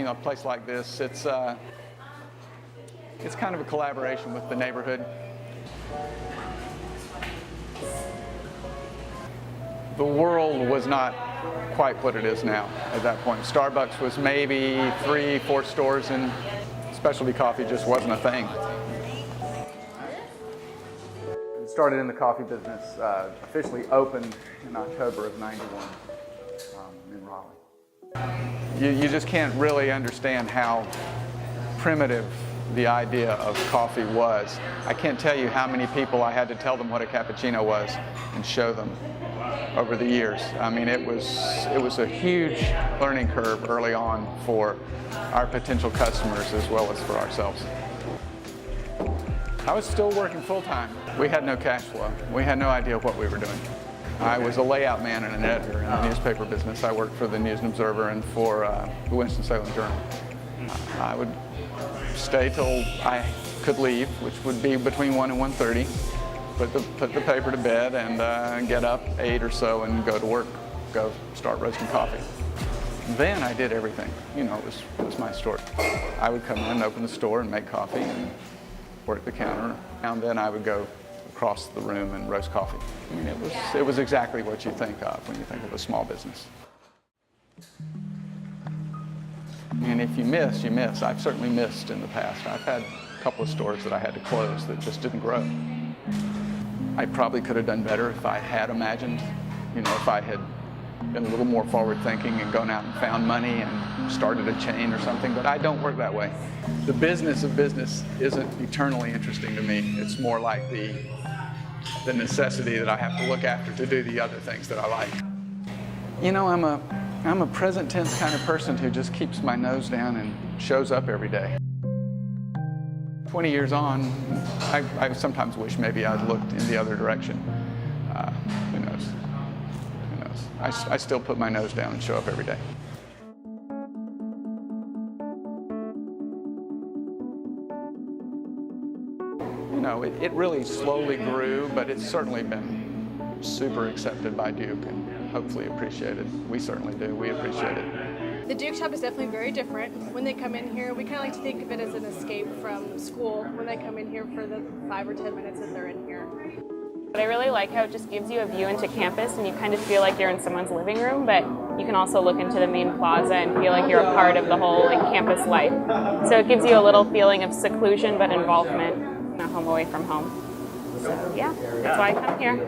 a place like this, it's kind of a collaboration with the neighborhood. The world was not quite what it is now at that point. Starbucks was maybe 3, 4 stores, and specialty coffee just wasn't a thing. Started in the coffee business, officially opened in October of '91 in Raleigh. You just can't really understand how primitive the idea of coffee was. I can't tell you how many people I had to tell them what a cappuccino was and show them over the years. I mean, it was a huge learning curve early on for our potential customers as well as for ourselves. I was still working full-time. We had no cash flow. We had no idea what we were doing. I was a layout man and an editor in the newspaper business. I worked for the News and Observer and for the Winston-Salem Journal. I would stay till I could leave, which would be between 1 and 1:30. Put the paper to bed and get up 8 or so and go to work, go start roasting coffee. Then I did everything. You know, it was my store. I would come in and open the store and make coffee and work the counter, and then I would go across the room and roast coffee. I mean, it was exactly what you think of when you think of a small business. And if you miss, you miss. I've certainly missed in the past. I've had a couple of stores that I had to close that just didn't grow. I probably could have done better if I had imagined, you know, if I had been a little more forward thinking and gone out and found money and started a chain or something, but I don't work that way. The business of business isn't eternally interesting to me. It's more like the necessity that I have to look after to do the other things that I like. You know, I'm a present tense kind of person who just keeps my nose down and shows up every day. 20 years on, I sometimes wish maybe I'd looked in the other direction. Who knows? Who knows? I still put my nose down and show up every day. You know, it really slowly grew, but it's certainly been super accepted by Duke and hopefully appreciated. We certainly do. We appreciate it. The Duke shop is definitely very different. When they come in here, we kind of like to think of it as an escape from school when they come in here for the 5 or 10 minutes that they're in here. But I really like how it just gives you a view into campus and you kind of feel like you're in someone's living room, but you can also look into the main plaza and feel like you're a part of the whole campus life. So it gives you a little feeling of seclusion but involvement, home away from home. So yeah, that's why I come here.